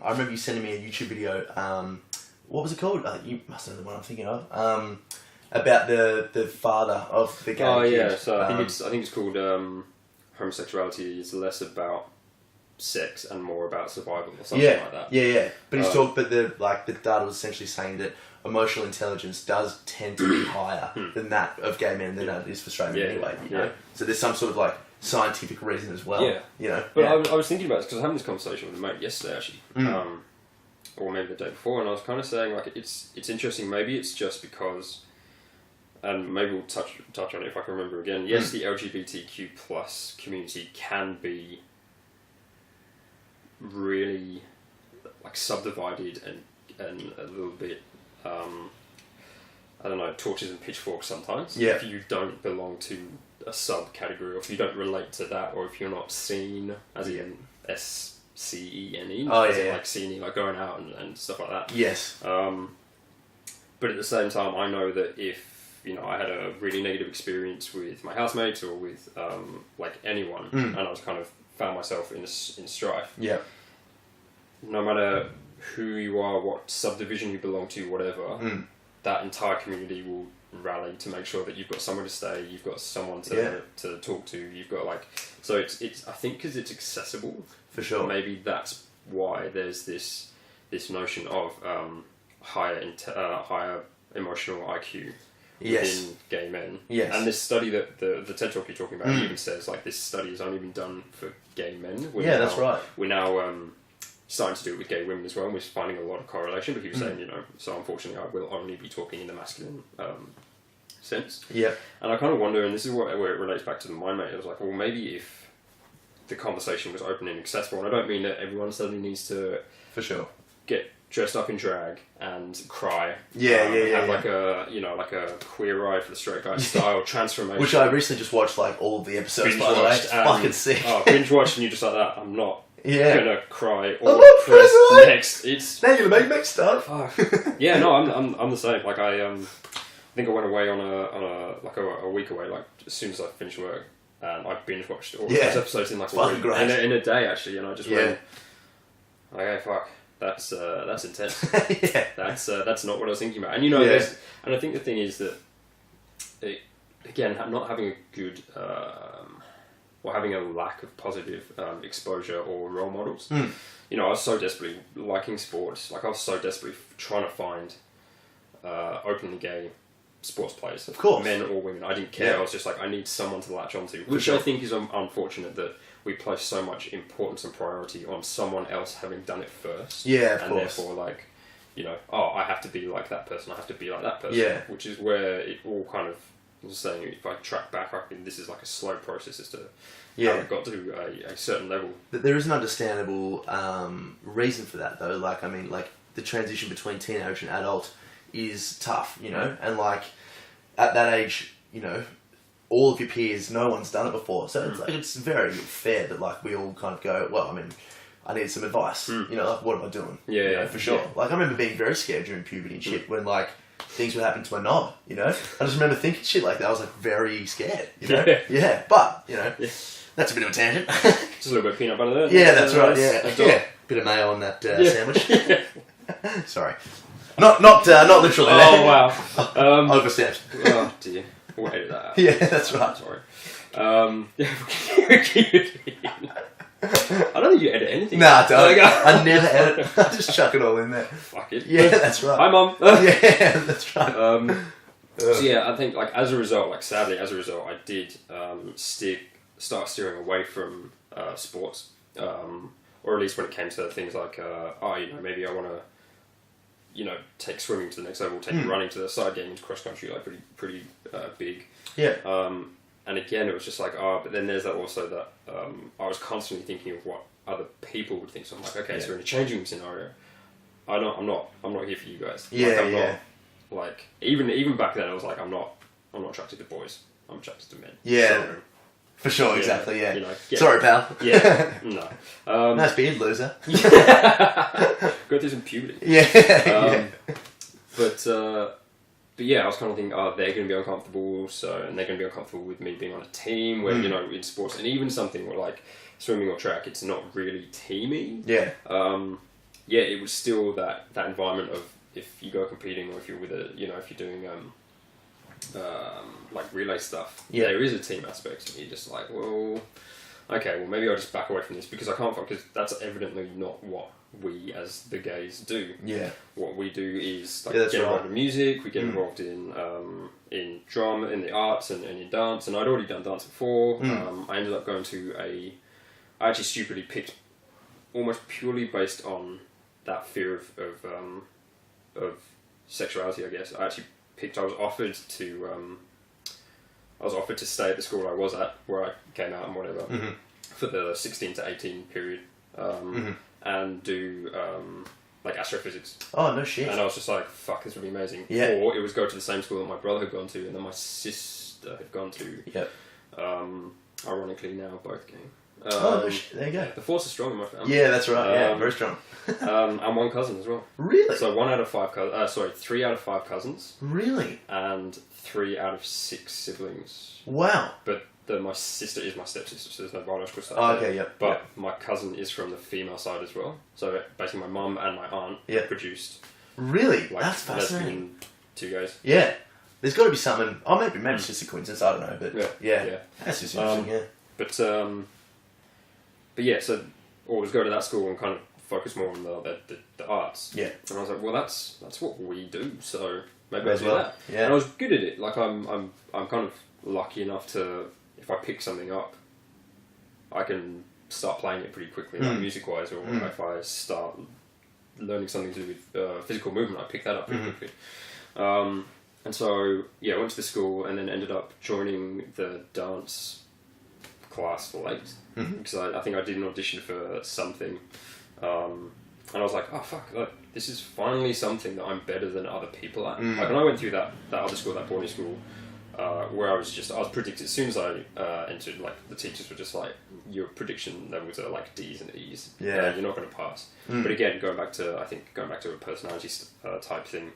I remember you sending me a YouTube video. What was it called? You must know the one I'm thinking of. About the father of the gay kid. Oh yeah, so I think it's called homosexuality is less about sex and more about survival or something like that. Yeah. But he's the data was essentially saying that emotional intelligence does tend to be higher than that of gay men than it is for straight men anyway. You know? So there's some sort of like scientific reason as well. Yeah. You know. But I was thinking about this because I was having this conversation with a mate yesterday actually. Or maybe the day before, and I was kind of saying like it's interesting. Maybe it's just because, and maybe we'll touch on it if I can remember again. Yes, the LGBTQ plus community can be really like subdivided and a little bit I don't know, torches and pitchforks sometimes. Yeah. If you don't belong to a subcategory, or if you don't relate to that, or if you're not seen as in SCENE, like seen like going out and stuff like that. Yes. But at the same time, I know that if I had a really negative experience with my housemates or with like anyone, and I was kind of found myself in strife. Yeah. No matter who you are, what subdivision you belong to, whatever, that entire community will rally to make sure that you've got somewhere to stay, you've got someone to talk to, you've got like, so it's I think because it's accessible. For sure. Maybe that's why there's this notion of higher emotional IQ within gay men. Yes. And this study that the TED Talk you're talking about even says like this study has only been done for gay men. That's right. We're now starting to do it with gay women as well, and we're finding a lot of correlation. But he was saying, so unfortunately, I will only be talking in the masculine sense. Yeah. And I kind of wonder, and this is where it relates back to the mind mate. I was like, well, maybe if the conversation was open and accessible, and I don't mean that everyone suddenly needs to, for sure, get dressed up in drag and cry. Have like a like a Queer Eye for the Straight Guy style transformation. Which I recently just watched like all of the episodes. By the way, it's fucking sick. Binge watched, and you're just like that. I'm not. Gonna cry or press next. It's now you're gonna make next stuff. Yeah, no, I'm the same. Like I think I went away on a week away. Like as soon as I finished work, and I binge watched all those episodes in like a week. In a day actually, and I just went, okay, fuck, that's intense. That's not what I was thinking about. And and I think the thing is that again, not having a good or having a lack of positive exposure or role models. I was so desperately liking sports. Like I was so desperately trying to find openly gay sports players. Of course. Men or women. I didn't care. I was just like, I need someone to latch onto. Which I think is unfortunate that we place so much importance and priority on someone else having done it first. Yeah, of course. Therefore, like, I have to be like that person. I have to be like that person. Yeah. Which is where it all kind of... I was saying, if I track back, I think this is like a slow process as to how it got to a certain level. But there is an understandable reason for that, though. Like, I mean, like, the transition between teenage and adult is tough, and like, at that age, all of your peers, no one's done it before. So it's like, it's very fair that, like, we all kind of go, well, I mean, I need some advice. Like, what am I doing? For sure. Yeah. Like, I remember being very scared during puberty and shit when, like, things would happen to my knob, I just remember thinking shit like that. I was like very scared, but that's a bit of a tangent. Just a little bit of peanut butter there. Yeah, that's right. Yeah, bit of mayo on that sandwich. Sorry, not literally. Oh wow, overstepped. Oh dear, we'll edit that out. Yeah, that's right. Sorry. I don't think you edit anything. Nah, I don't. I never edit. I just chuck it all in there. Fuck it. Yeah, that's right. Hi, Mum. Yeah, that's right. So yeah, I think like as a result, I did start steering away from sports, or at least when it came to things like maybe I want to take swimming to the next level, take running to the side, getting into cross country, like pretty big. Yeah. And again, it was just like, but then there's also that I was constantly thinking of what other people would think. So I'm like, okay, so in a changing scenario, I'm not here for you guys. Not, like even back then, I was like, I'm not attracted to boys. I'm attracted to men. Yeah. So, for sure, exactly. Yeah. Sorry, pal. Yeah. No. Nice beard, loser. Go through some puberty. Yeah. But yeah, I was kind of thinking, they're going to be uncomfortable, and they're going to be uncomfortable with me being on a team where, in sports, and even something like swimming or track, it's not really teamy. Yeah. yeah, it was still that environment of if you go competing or if you're with if you're doing like relay stuff, there is a team aspect, and you're just like, well, okay, well maybe I'll just back away from this because I can't, because that's evidently not what we as the gays do. Yeah. What we do is like get involved in music, we get involved in drama, in the arts and in dance, and I'd already done dance before. I ended up going to I actually stupidly picked, almost purely based on that fear of sexuality, I guess. I was offered to stay at the school I was at, where I came out and whatever, for the 16 to 18 period, and do like astrophysics. Oh, no shit. And I was just like, fuck, this would be amazing. Yeah. Or it was go to the same school that my brother had gone to, and then my sister had gone to. Yep. Ironically, now both came. No shit. There you go. The force is strong in my family. Yeah, that's right. Yeah, very strong. And one cousin as well. Really? So 3 out of 5 cousins. Really? And 3 out of 6 siblings. Wow. But my sister is my stepsister, so there's no biological stuff. Oh, okay, yep. But my cousin is from the female side as well. So basically my mum and my aunt produced. Really? That's fascinating. 2 guys. Yeah. There's got to be something. Oh, maybe it's just a coincidence. I don't know, but yeah. That's just interesting. But yeah, so always go to that school and kind of focus more on the arts. Yeah. And I was like, well, that's what we do. So maybe I'll do that. Yeah. And I was good at it. Like I'm kind of lucky enough to, if I pick something up, I can start playing it pretty quickly, like music wise, or if I start learning something to do with physical movement, I pick that up pretty quickly. And so I went to the school and then ended up joining the dance class late because I think I did an audition for something, and I was like, oh fuck, this is finally something that I'm better than other people at. Like when I went through that other school, that boarding school, where I was predicted, as soon as I entered, like the teachers were just like, your prediction levels are like D's and E's. Yeah. You're not going to pass. But again, going back to a personality type thing,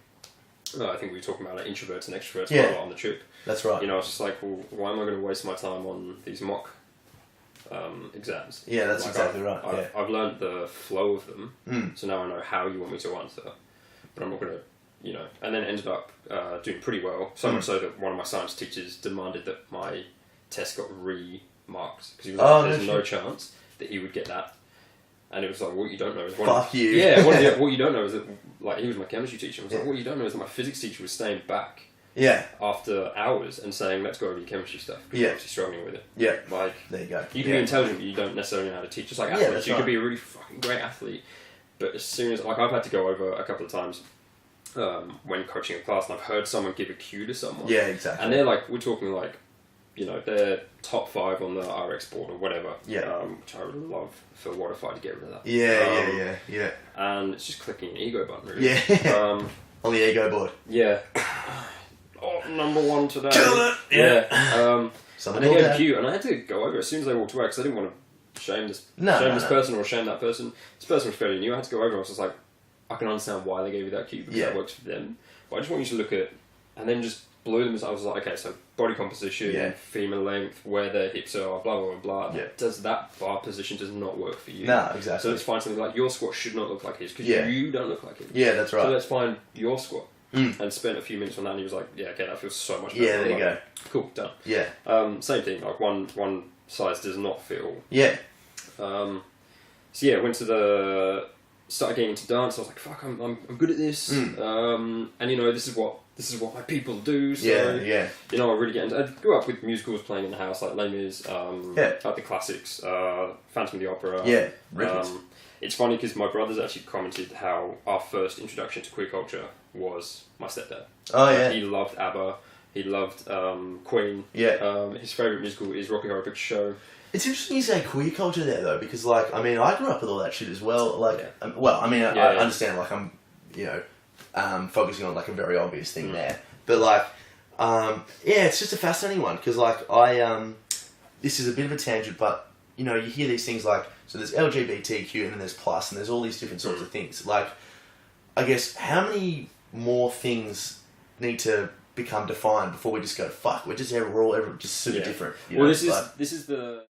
I think we were talking about like introverts and extroverts quite a lot on the trip. That's right. You know, I was just like, well, why am I going to waste my time on these mock exams? Yeah, that's exactly right. I've learned the flow of them, so now I know how you want me to answer, but I'm not going to, and then ended up doing pretty well, so much so that one of my science teachers demanded that my test got re-marked, because he was like, there's no chance that he would get that. And it was like, what you don't know is... Fuck you. Yeah, what you don't know is that... Like, he was my chemistry teacher. I was like, what you don't know is that my physics teacher was staying back after hours and saying, let's go over your chemistry stuff. Because you're obviously struggling with it. Yeah. Like... There you go. You can be intelligent, but you don't necessarily know how to teach. Just like athletes. You could be a really fucking great athlete. But as soon as... Like, I've had to go over a couple of times when coaching a class, and I've heard someone give a cue to someone. Yeah, exactly. And they're like... We're talking like... they're top 5 on the RX board or whatever. Yeah. Which I would love for Waterfire to get rid of that. Yeah. And it's just clicking an ego button, really. Yeah. On the ego board. Yeah. Number 1 today. Kill it! Yeah. Something and they gave a cue, and I had to go over as soon as they walked away, because I didn't want to shame this person or shame that person. This person was fairly new. I had to go over, and I was just like, I can understand why they gave you that cue, because that works for them. But I just want you to look at, and then just blew them. I was like, okay, so body composition, femur length, where their hips are, blah, blah, blah, blah. Yeah. Does that bar position does not work for you? No, exactly. So let's find something like your squat should not look like his, because you don't look like him. Yeah, that's right. So let's find your squat. And spent a few minutes on that, and he was like, yeah, okay, that feels so much better. Yeah, there you go. Cool, done. Yeah. Same thing, like one size does not feel... Yeah. So went to started getting into dance. I was like, fuck, I'm good at this. And this is what my people do. So I really get into. I grew up with musicals playing in the house, like Les Mis, like the classics, Phantom of the Opera. Yeah, it's funny because my brothers actually commented how our first introduction to queer culture was my stepdad. Oh yeah, he loved ABBA. He loved Queen. Yeah. His favourite musical is Rocky Horror Picture Show. It's interesting you say queer culture there though, because I grew up with all that shit as well. I understand. Like I'm, focusing on like a very obvious thing there, but it's just a fascinating one because this is a bit of a tangent, but you hear these things like, so there's LGBTQ and then there's plus and there's all these different sorts of things. Like, I guess how many more things need to become defined before we just go, fuck, we're all just super different. Well, this is the